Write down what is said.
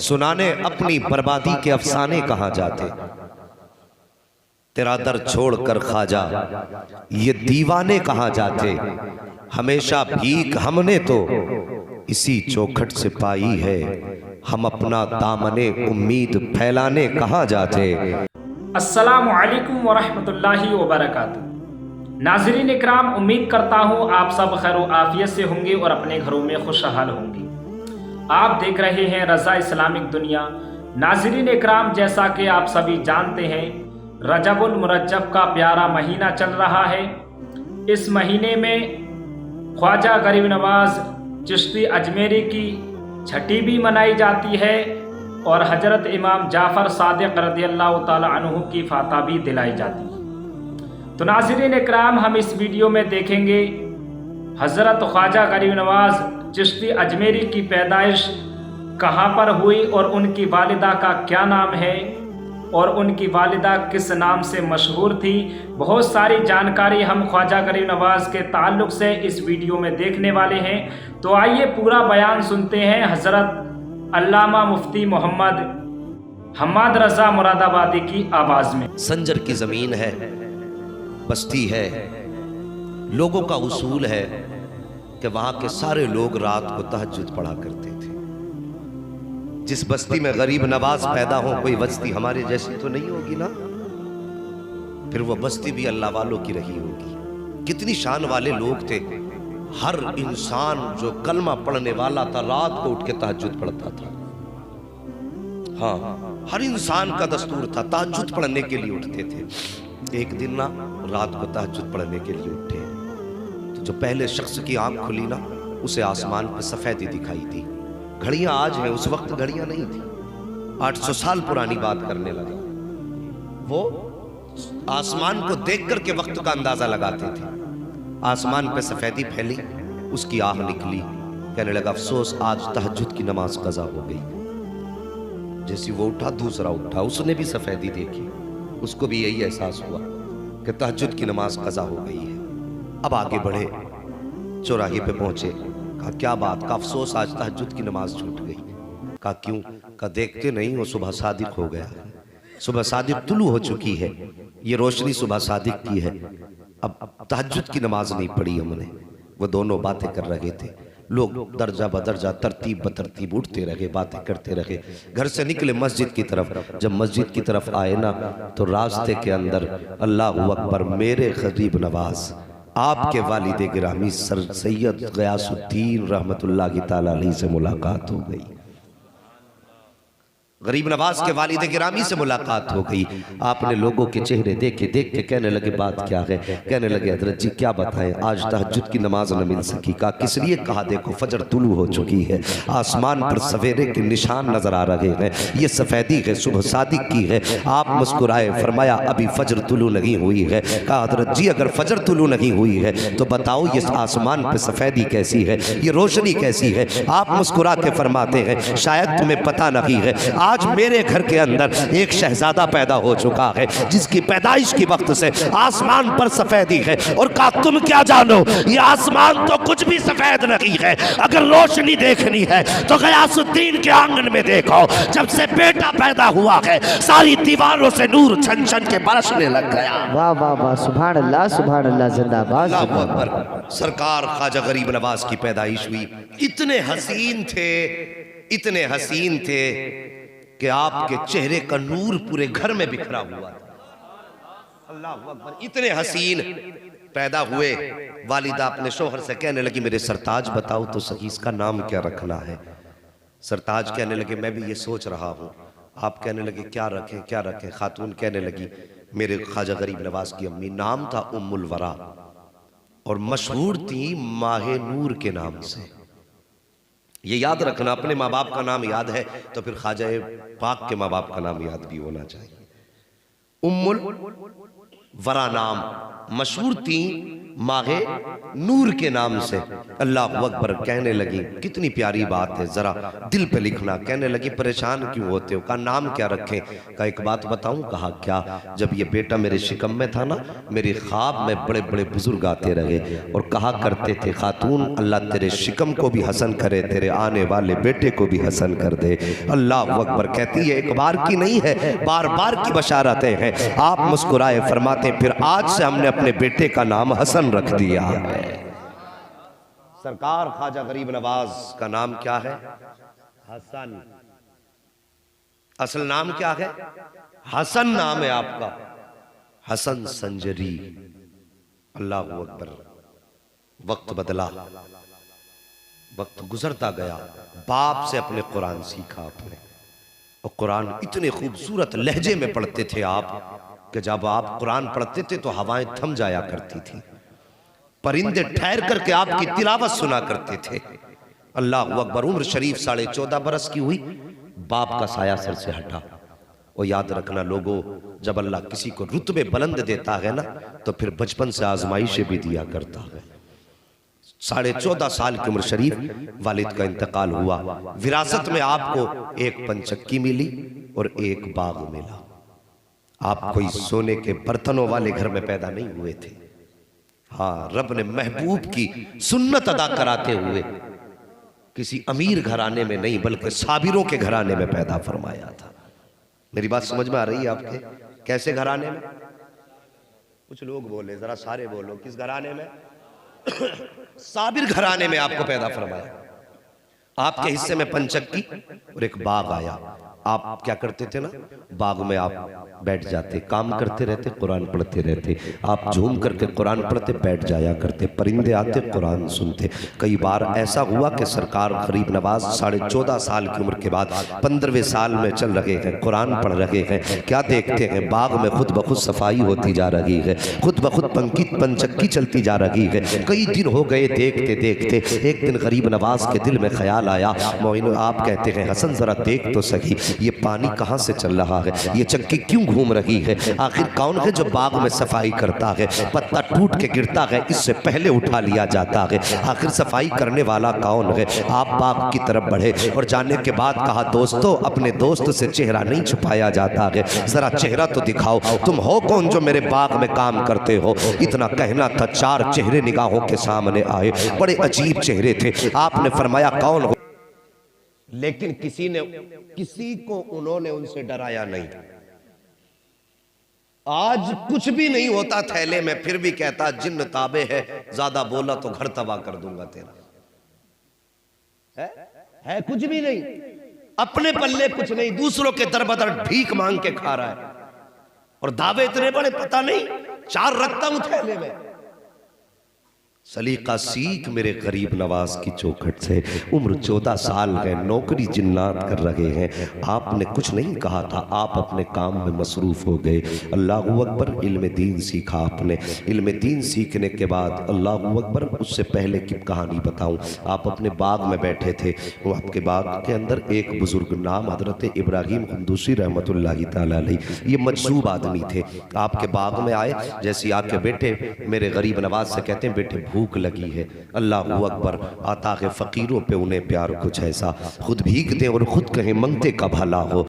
सुनाने अपनी बर्बादी के अफसाने कहाँ जाते। तेरा दर छोड़कर ख्वाजा ये दीवाने कहाँ जाते। हमेशा भीख हमने तो इसी चौखट से पाई है, हम अपना दामने उम्मीद फैलाने कहाँ जाते। अस्सलामु अलैकुम वरहमतुल्लाहि वबरकातुहू। नाज़रीन इकराम, उम्मीद करता हूँ आप सब खैर आफियत से होंगे और अपने घरों में खुशहाल होंगे। आप देख रहे हैं रज़ा इस्लामिक दुनिया। नाज़रीन इकराम, जैसा कि आप सभी जानते हैं, रजबुल मुरज्जब का प्यारा महीना चल रहा है। इस महीने में ख्वाजा गरीब नवाज चिश्ती अजमेरी की छठी भी मनाई जाती है और हजरत इमाम जाफ़र सादिक रज़ियल्लाहु ताला अन्हु की फाता भी दिलाई जाती है। तो नाज़रीन इकराम, हम इस वीडियो में देखेंगे हजरत ख्वाजा गरीब नवाज चिश्ती अजमेरी की पैदाइश कहाँ पर हुई और उनकी वालिदा का क्या नाम है और उनकी वालिदा किस नाम से मशहूर थी। बहुत सारी जानकारी हम ख्वाजा गरीब नवाज के ताल्लुक़ से इस वीडियो में देखने वाले हैं। तो आइए पूरा बयान सुनते हैं हजरत अल्लामा मुफ्ती मोहम्मद हम्माद रज़ा मुरादाबादी की आवाज़ में। संजर की ज़मीन है, बस्ती है, लोगों का उसूल है कि वहां के सारे लोग रात को तहज्जुद पढ़ा करते थे। जिस बस्ती में गरीब नवाज पैदा हो, कोई बस्ती हमारे जैसी तो नहीं होगी ना, फिर वो बस्ती भी अल्लाह वालों की रही होगी। कितनी शान वाले लोग थे। हर इंसान जो कलमा पढ़ने वाला था रात को उठ के तहज्जुद पढ़ता था। हाँ, हर इंसान का दस्तूर था, तहज्जुद पढ़ने के लिए उठते थे। एक दिन ना रात को तहज्जुद पढ़ने के लिए उठे तो जो पहले शख्स की आंख खुली ना, उसे आसमान पर सफेदी दिखाई दी। घड़ियां आज हैं, उस वक्त घड़ियां नहीं थी। 800 साल पुरानी बात करने लगा। वो आसमान को देख करके वक्त का अंदाजा लगाते थे। आसमान पे सफेदी फैली, उसकी आह निकली, कहने लगा अफसोस आज तहज्जुद की नमाज कज़ा हो गई। जैसे वो उठा दूसरा उठा, उसने भी सफेदी देखी, उसको भी यही एहसास हुआ कि तहज्जुद की नमाज कज़ा हो गई है। अब आगे बढ़े, चौराहे पे पहुंचे, कहा क्या बात, का अफसोस आज तहज्जुद की नमाज छूट गई। कहा क्यों? का देखते नहीं हो सुबह सादिक हो गया, सुबह सादिक तुलू हो चुकी है, ये रोशनी सुबह सादिक की है, अब तहज्जुद की नमाज नहीं पढ़ी हमने। वो दोनों बातें कर रहे थे। लोग दर्जा बदर्जा तरतीब बतरतीब उठते रहे, बातें करते रहे। घर से निकले मस्जिद की तरफ। जब मस्जिद की तरफ आए ना, तो रास्ते के अंदर अल्लाहु अकबर, मेरे गरीब नवाज आपके वालिद गिरामी सर सैयद गयासुद्दीन रहमतुल्लाह ताला अलैहि से मुलाकात हो गई। गरीब नवाज के वालिद गिरामी से मुलाकात हो गई। आपने लोगों के चेहरे देखे, देख के कहने लगे बात क्या है। कहने लगे हजरत जी क्या बताएं, आज तहज्जुद की नमाज न मिल सकी। का किस लिए? कहा देखो फजर तुलू हो चुकी है, आसमान पर सवेरे के निशान नजर आ रहे हैं, ये सफेदी है, सुबह सादिक की है। आप मुस्कुराए, फरमाया अभी फजर तुलू नहीं हुई है। कहा हजरत जी अगर फजर तुलू नहीं हुई है तो बताओ ये आसमान पर सफेदी कैसी है, ये रोशनी कैसी है। आप मुस्कुरा के फरमाते हैं शायद तुम्हें पता नहीं है, आज मेरे घर के अंदर एक शहजादा पैदा हो चुका है जिसकी पैदाइश की वक्त से आसमान पर सफेदी है। और कहा तुम क्या जानो, ये आसमान तो कुछ भी सफेद नहीं है। अगर रोशनी देखनी है तो गयासुद्दीन के आंगन में देखो, जब से बेटा पैदा हुआ है सारी दीवारों से नूर छन छन के बरसने लग गया। वाह वाह वाह, सुभान अल्लाह सुभान अल्लाह, जिंदाबाद जिंदाबाद। सरकार ख्वाजा गरीब नवाज की पैदाइश हुई। इतने हसीन थे, इतने हसीन थे कि आपके चेहरे का नूर पूरे घर में बिखरा हुआ था। अल्लाह अकबर, इतने हसीन पैदा हुए। वालिदा अपने शोहर से कहने लगी मेरे सरताज बताओ तो सही इसका नाम क्या रखना है। सरताज कहने लगे मैं भी ये सोच रहा हूँ। आप कहने लगे क्या रखें क्या रखें। खातून कहने लगी मेरे ख्वाजा गरीब नवाज की अम्मी नाम था उम्मुल वरा और मशहूर थी माहे नूर के नाम से। ये याद रखना, अपने माँ बाप का नाम याद है तो फिर ख्वाजा पाक के माँ बाप का नाम याद भी होना चाहिए। उम्मुल वरा नाम, मशहूर थी मागे नूर के नाम से। अल्लाह अकबर कहने लगी, कितनी प्यारी बात है, जरा दिल पे लिखना। कहने लगी परेशान क्यों होते हो? कहा नाम क्या रखें? कहा एक बात बताऊं? कहा क्या? जब ये बेटा मेरे शिकम में था ना, मेरे ख्वाब में बड़े बड़े बुजुर्ग आते रहे और कहा करते थे, खातून अल्लाह तेरे शिकम को भी हसन करे, तेरे आने वाले बेटे को भी हसन कर दे। अल्लाह अकबर कहती है एक बार की नहीं है, बार बार की बशारतें हैं। आप मुस्कुराए, फरमाते फिर आज से हमने अपने बेटे का नाम हसन रख दिया है। सरकार ख्वाजा गरीब नवाज का नाम क्या है? हसन। असल नाम क्या है? हसन नाम है आपका, हसन संजरी। अल्लाह अकबर। वक्त बदला, वक्त गुजरता गया, बाप से अपने कुरान सीखा आपने, और कुरान इतने खूबसूरत लहजे में पढ़ते थे आप कि जब आप कुरान पढ़ते थे तो हवाएं थम जाया करती थी, परिंदे ठहर करके आपकी तिलावत सुना करते थे। अल्लाह अकबर। उम्र शरीफ 14.5 बरस की हुई, बाप का साया सर से हटा। और याद रखना लोगों, जब अल्लाह किसी को रुतबे बुलंद देता है ना, तो फिर बचपन से आजमाइशें भी दिया करता है। 14.5 साल की उम्र शरीफ वालिद का इंतकाल हुआ। विरासत में आपको एक पंचक्की मिली और एक बाग मिला। आप कोई सोने के बर्तनों वाले घर में पैदा नहीं हुए थे। हाँ, रब ने महबूब की सुन्नत अदा कराते हुए किसी अमीर घराने में नहीं, बल्कि साबिरों के घराने में पैदा फरमाया था। मेरी बात समझ में आ रही है आपके? कैसे घराने में? कुछ लोग बोले, जरा सारे बोलो, किस घराने में? साबिर घराने में आपको पैदा फरमाया। आपके हिस्से में पंचक्की और एक बाग आया। आप क्या करते थे ना, बाग में आप बैठ जाते, काम करते रहते, कुरान पढ़ते रहते। आप झूम करके कुरान पढ़ते बैठ जाया करते, परिंदे आते कुरान सुनते। कई बार ऐसा हुआ कि सरकार गरीब नवाज 14.5 साल की उम्र के बाद 15वें साल में चल रहे हैं, कुरान पढ़ रहे हैं। क्या देखते हैं, बाग में खुद ब खुद सफाई होती जा रही है, खुद ब खुद पंचक्की चलती जा रही है। कई दिन हो गए देखते देखते। एक दिन गरीब नवाज के दिल में ख्याल आया, मोइन आप कहते हैं हसन जरा देख तो सही, ये पानी कहाँ से चल रहा है, ये चक्की क्यों घूम रही है, आखिर कौन है जो बाग में सफाई करता है? पत्ता टूट के गिरता है, इससे पहले उठा लिया जाता है, आखिर सफाई करने वाला कौन है? आप बाग की तरफ बढ़े और जाने के बाद कहा, दोस्तों अपने दोस्त से चेहरा नहीं छुपाया जाता है, जरा चेहरा तो दिखाओ, तुम हो कौन जो मेरे बाग में काम करते हो? इतना कहना था, 4 चेहरे निगाहों के सामने आए, बड़े अजीब चेहरे थे। आपने फरमाया कौन हो? लेकिन किसी को उन्होंने उनसे डराया नहीं। आज कुछ भी नहीं होता थैले में, फिर भी कहता जिन्न ताबे है, ज्यादा बोला तो घर तबाह कर दूंगा तेरा। है कुछ भी नहीं, अपने पल्ले कुछ नहीं, दूसरों के दर बदर भीख मांग के खा रहा है, और दावे इतने बड़े पता नहीं 4 रखता हूं थैले में। सलीका सीख मेरे गरीब नवाज की चौखट से। उम्र 14 साल है, नौकरी जिन्नात कर रहे हैं। आपने कुछ नहीं कहा था, आप अपने काम में मसरूफ हो गए। अल्लाह अकबर। इल्म दीन सीखा आपने। इल्म दीन सीखने के बाद अल्लाह अकबर, उससे पहले की कहानी बताऊं। आप अपने बाग में बैठे थे, वो आपके बाग के अंदर एक बुजुर्ग नाम हजरत इब्राहिम कुंदूसी रहमतुल्लाहि तआला अलैह, ये मजसूब आदमी थे। आपके बाग में आए, जैसे आके बैठे, मेरे गरीब नवाज से कहते हैं बेटे भूख लगी है। अल्लाह अकबर। आता है फकीरों पे उन्हें प्यार कुछ ऐसा, खुद भीख दें और खुद कहें मंगते का भला हो।